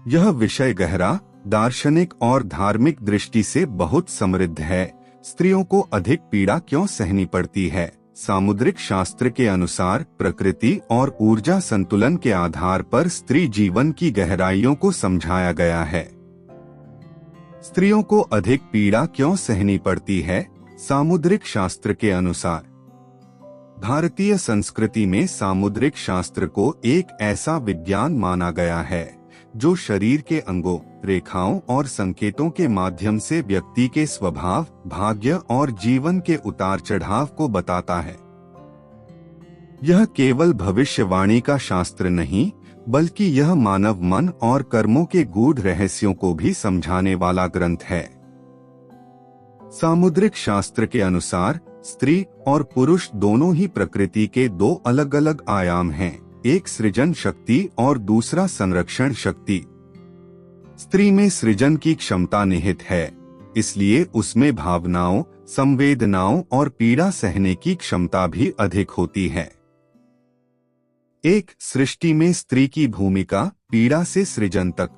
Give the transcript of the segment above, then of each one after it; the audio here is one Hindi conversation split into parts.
यह विषय गहरा, दार्शनिक और धार्मिक दृष्टि से बहुत समृद्ध है। स्त्रियों को अधिक पीड़ा क्यों सहनी पड़ती है? सामुद्रिक शास्त्र के अनुसार प्रकृति और ऊर्जा संतुलन के आधार पर स्त्री जीवन की गहराइयों को समझाया गया है। स्त्रियों को अधिक पीड़ा क्यों सहनी पड़ती है? सामुद्रिक शास्त्र के अनुसार भारतीय संस्कृति में सामुद्रिक शास्त्र को एक ऐसा विज्ञान माना गया है जो शरीर के अंगों, रेखाओं और संकेतों के माध्यम से व्यक्ति के स्वभाव, भाग्य और जीवन के उतार चढ़ाव को बताता है। यह केवल भविष्यवाणी का शास्त्र नहीं, बल्कि यह मानव मन और कर्मों के गूढ़ रहस्यों को भी समझाने वाला ग्रंथ है। सामुद्रिक शास्त्र के अनुसार स्त्री और पुरुष दोनों ही प्रकृति के दो अलग अलग आयाम हैं, एक सृजन शक्ति और दूसरा संरक्षण शक्ति। स्त्री में सृजन की क्षमता निहित है, इसलिए उसमें भावनाओं, संवेदनाओं और पीड़ा सहने की क्षमता भी अधिक होती है। एक सृष्टि में स्त्री की भूमिका पीड़ा से सृजन तक।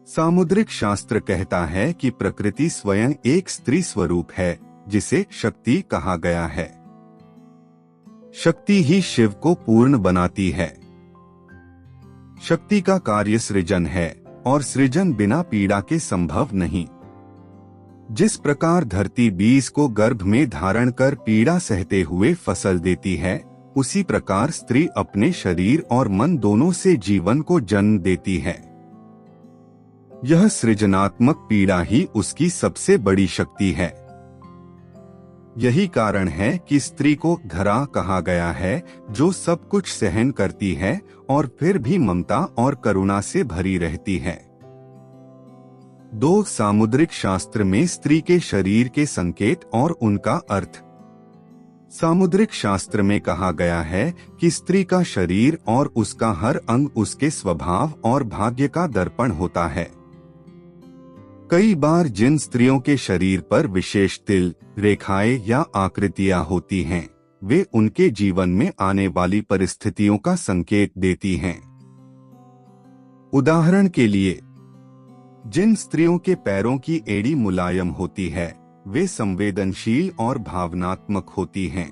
सामुद्रिक शास्त्र कहता है कि प्रकृति स्वयं एक स्त्री स्वरूप है, जिसे शक्ति कहा गया है। शक्ति ही शिव को पूर्ण बनाती है। शक्ति का कार्य सृजन है और सृजन बिना पीड़ा के संभव नहीं। जिस प्रकार धरती बीज को गर्भ में धारण कर पीड़ा सहते हुए फसल देती है, उसी प्रकार स्त्री अपने शरीर और मन दोनों से जीवन को जन्म देती है। यह सृजनात्मक पीड़ा ही उसकी सबसे बड़ी शक्ति है। यही कारण है कि स्त्री को धरा कहा गया है, जो सब कुछ सहन करती है और फिर भी ममता और करुणा से भरी रहती है। दो सामुद्रिक शास्त्र में स्त्री के शरीर के संकेत और उनका अर्थ। सामुद्रिक शास्त्र में कहा गया है कि स्त्री का शरीर और उसका हर अंग उसके स्वभाव और भाग्य का दर्पण होता है। कई बार जिन स्त्रियों के शरीर पर विशेष तिल, रेखाएं या आकृतियां होती हैं, वे उनके जीवन में आने वाली परिस्थितियों का संकेत देती हैं। उदाहरण के लिए, जिन स्त्रियों के पैरों की एड़ी मुलायम होती है, वे संवेदनशील और भावनात्मक होती हैं।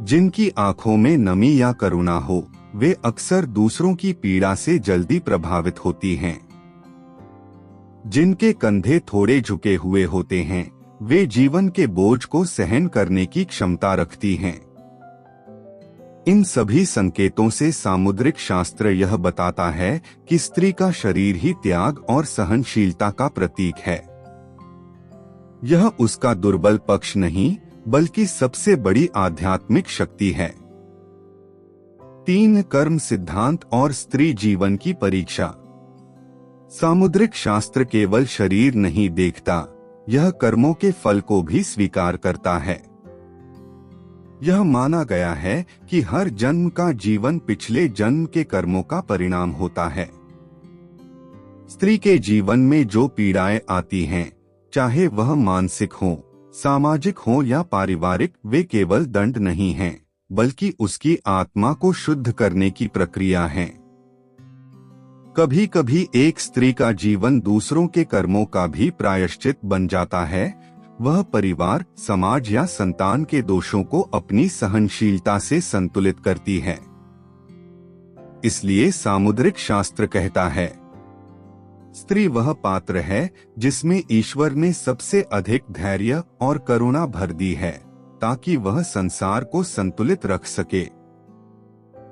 जिनकी आंखों में नमी या करुणा हो, वे अक्सर दूसरों की पीड़ा से जल्दी प्रभावित होती हैं। जिनके कंधे थोड़े झुके हुए होते हैं, वे जीवन के बोझ को सहन करने की क्षमता रखती हैं। इन सभी संकेतों से सामुद्रिक शास्त्र यह बताता है कि स्त्री का शरीर ही त्याग और सहनशीलता का प्रतीक है। यह उसका दुर्बल पक्ष नहीं, बल्कि सबसे बड़ी आध्यात्मिक शक्ति है। 3 कर्म सिद्धांत और स्त्री जीवन की परीक्षा। सामुद्रिक शास्त्र केवल शरीर नहीं देखता, यह कर्मों के फल को भी स्वीकार करता है। यह माना गया है कि हर जन्म का जीवन पिछले जन्म के कर्मों का परिणाम होता है। स्त्री के जीवन में जो पीड़ाएं आती हैं, चाहे वह मानसिक हो, सामाजिक हो या पारिवारिक, वे केवल दंड नहीं हैं, बल्कि उसकी आत्मा को शुद्ध करने की प्रक्रिया है। कभी कभी एक स्त्री का जीवन दूसरों के कर्मों का भी प्रायश्चित बन जाता है। वह परिवार, समाज या संतान के दोषों को अपनी सहनशीलता से संतुलित करती है। इसलिए सामुद्रिक शास्त्र कहता है, स्त्री वह पात्र है जिसमें ईश्वर ने सबसे अधिक धैर्य और करुणा भर दी है, ताकि वह संसार को संतुलित रख सके।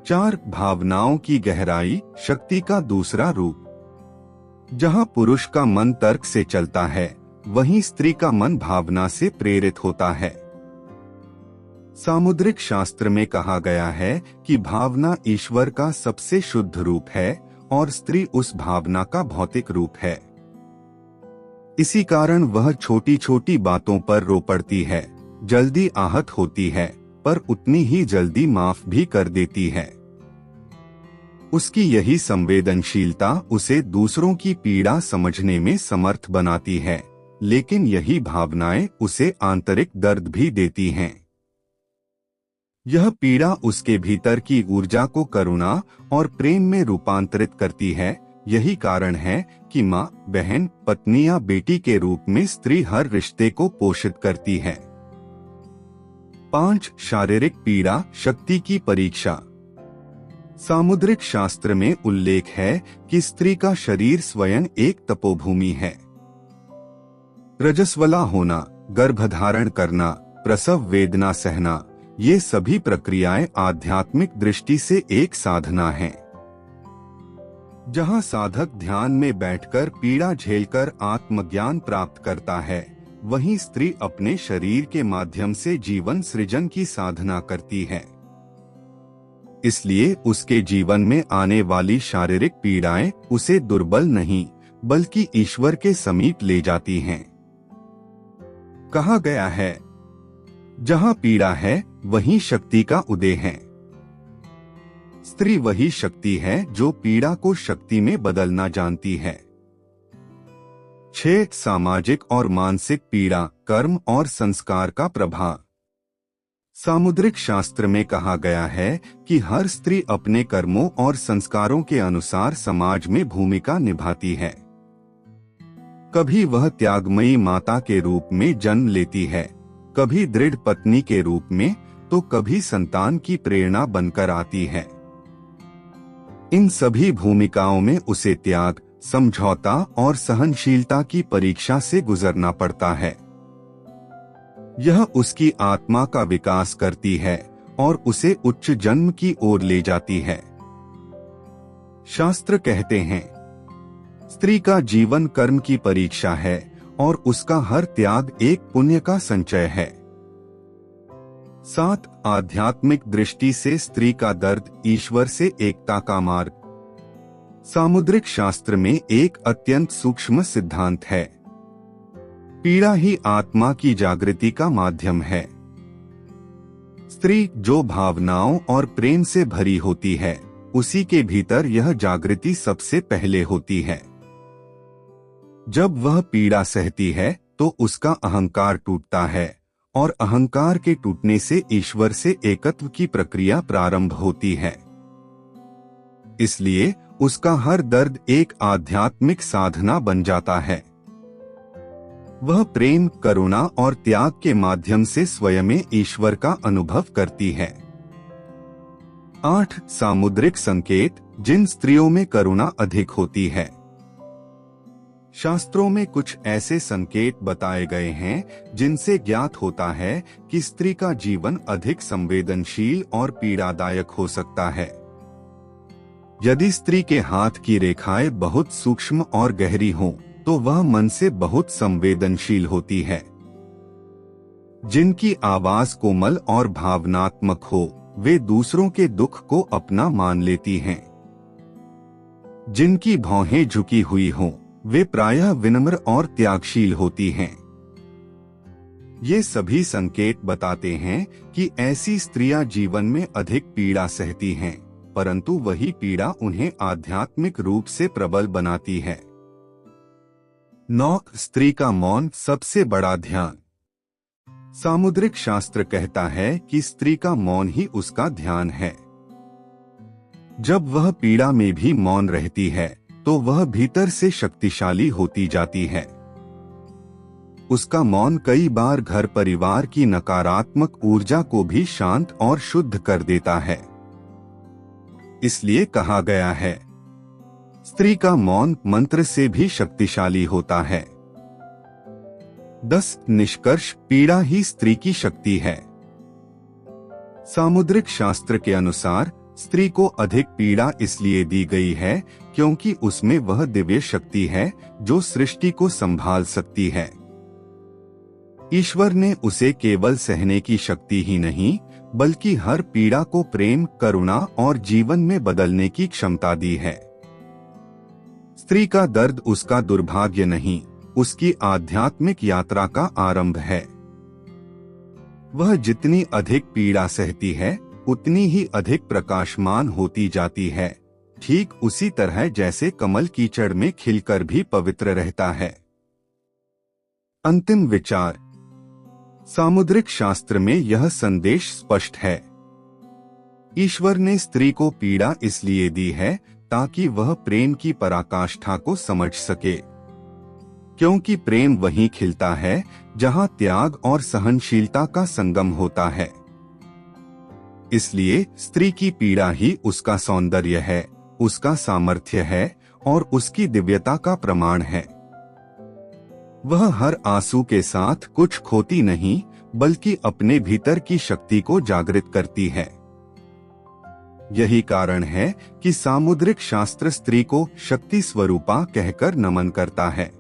4 भावनाओं की गहराई, शक्ति का दूसरा रूप। जहां पुरुष का मन तर्क से चलता है, वहीं स्त्री का मन भावना से प्रेरित होता है। सामुद्रिक शास्त्र में कहा गया है कि भावना ईश्वर का सबसे शुद्ध रूप है और स्त्री उस भावना का भौतिक रूप है। इसी कारण वह छोटी छोटी बातों पर रो पड़ती है, जल्दी आहत होती है, पर उतनी ही जल्दी माफ भी कर देती है। उसकी यही संवेदनशीलता उसे दूसरों की पीड़ा समझने में समर्थ बनाती है, लेकिन यही भावनाएं उसे आंतरिक दर्द भी देती हैं। यह पीड़ा उसके भीतर की ऊर्जा को करुणा और प्रेम में रूपांतरित करती है, यही कारण है कि माँ, बहन, पत्नी या बेटी के रूप में स्त्री हर रिश्ते को पोषित करती है। 5. शारीरिक पीड़ा, शक्ति की परीक्षा। सामुद्रिक शास्त्र में उल्लेख है कि स्त्री का शरीर स्वयं एक तपोभूमि है। रजस्वला होना, गर्भधारण करना, प्रसव वेदना सहना, ये सभी प्रक्रियाएं आध्यात्मिक दृष्टि से एक साधना हैं। जहां साधक ध्यान में बैठकर पीड़ा झेलकर आत्मज्ञान प्राप्त करता है, वहीं स्त्री अपने शरीर के माध्यम से जीवन सृजन की साधना करती है। इसलिए उसके जीवन में आने वाली शारीरिक पीड़ाएं उसे दुर्बल नहीं बल्कि ईश्वर के समीप ले जाती हैं। कहा गया है, जहां पीड़ा है वहीं शक्ति का उदय है। स्त्री वही शक्ति है जो पीड़ा को शक्ति में बदलना जानती है। 6. सामाजिक और मानसिक पीड़ा, कर्म और संस्कार का प्रभाव। सामुद्रिक शास्त्र में कहा गया है कि हर स्त्री अपने कर्मों और संस्कारों के अनुसार समाज में भूमिका निभाती है। कभी वह त्यागमयी माता के रूप में जन्म लेती है, कभी दृढ़ पत्नी के रूप में, तो कभी संतान की प्रेरणा बनकर आती है। इन सभी भूमिकाओं में उसे त्याग, समझौता और सहनशीलता की परीक्षा से गुजरना पड़ता है। यह उसकी आत्मा का विकास करती है और उसे उच्च जन्म की ओर ले जाती है। शास्त्र कहते हैं, स्त्री का जीवन कर्म की परीक्षा है और उसका हर त्याग एक पुण्य का संचय है। 7. आध्यात्मिक दृष्टि से स्त्री का दर्द, ईश्वर से एकता का मार्ग। सामुद्रिक शास्त्र में एक अत्यंत सूक्ष्म सिद्धांत है, पीड़ा ही आत्मा की जागृति का माध्यम है। स्त्री जो भावनाओं और प्रेम से भरी होती है, उसी के भीतर यह जागृति सबसे पहले होती है। जब वह पीड़ा सहती है तो उसका अहंकार टूटता है और अहंकार के टूटने से ईश्वर से एकत्व की प्रक्रिया प्रारंभ होती है। इसलिए उसका हर दर्द एक आध्यात्मिक साधना बन जाता है। वह प्रेम, करुणा और त्याग के माध्यम से स्वयं में ईश्वर का अनुभव करती है। 8. सामुद्रिक संकेत, जिन स्त्रियों में करुणा अधिक होती है। शास्त्रों में कुछ ऐसे संकेत बताए गए हैं जिनसे ज्ञात होता है कि स्त्री का जीवन अधिक संवेदनशील और पीड़ादायक हो सकता है। यदि स्त्री के हाथ की रेखाएं बहुत सूक्ष्म और गहरी हों, तो वह मन से बहुत संवेदनशील होती है। जिनकी आवाज कोमल और भावनात्मक हो, वे दूसरों के दुख को अपना मान लेती हैं। जिनकी भौहें झुकी हुई हों, वे प्रायः विनम्र और त्यागशील होती हैं। ये सभी संकेत बताते हैं कि ऐसी स्त्रियां जीवन में अधिक पीड़ा सहती हैं, परंतु वही पीड़ा उन्हें आध्यात्मिक रूप से प्रबल बनाती है। 9. स्त्री का मौन, सबसे बड़ा ध्यान। सामुद्रिक शास्त्र कहता है कि स्त्री का मौन ही उसका ध्यान है। जब वह पीड़ा में भी मौन रहती है तो वह भीतर से शक्तिशाली होती जाती है। उसका मौन कई बार घर परिवार की नकारात्मक ऊर्जा को भी शांत और शुद्ध कर देता है। इसलिए कहा गया है, स्त्री का मौन मंत्र से भी शक्तिशाली होता है। 10. निष्कर्ष, पीड़ा ही स्त्री की शक्ति है। सामुद्रिक शास्त्र के अनुसार स्त्री को अधिक पीड़ा इसलिए दी गई है क्योंकि उसमें वह दिव्य शक्ति है जो सृष्टि को संभाल सकती है। ईश्वर ने उसे केवल सहने की शक्ति ही नहीं, बल्कि हर पीड़ा को प्रेम, करुणा और जीवन में बदलने की क्षमता दी है। स्त्री का दर्द उसका दुर्भाग्य नहीं, उसकी आध्यात्मिक यात्रा का आरंभ है। वह जितनी अधिक पीड़ा सहती है, उतनी ही अधिक प्रकाशमान होती जाती है, ठीक उसी तरह जैसे कमल कीचड़ में खिलकर भी पवित्र रहता है। अंतिम विचार, सामुद्रिक शास्त्र में यह संदेश स्पष्ट है। ईश्वर ने स्त्री को पीड़ा इसलिए दी है ताकि वह प्रेम की पराकाष्ठा को समझ सके, क्योंकि प्रेम वहीं खिलता है जहां त्याग और सहनशीलता का संगम होता है। इसलिए स्त्री की पीड़ा ही उसका सौंदर्य है, उसका सामर्थ्य है और उसकी दिव्यता का प्रमाण है। वह हर आंसू के साथ कुछ खोती नहीं, बल्कि अपने भीतर की शक्ति को जागृत करती है। यही कारण है कि सामुद्रिक शास्त्र स्त्री को शक्ति स्वरूपा कहकर नमन करता है।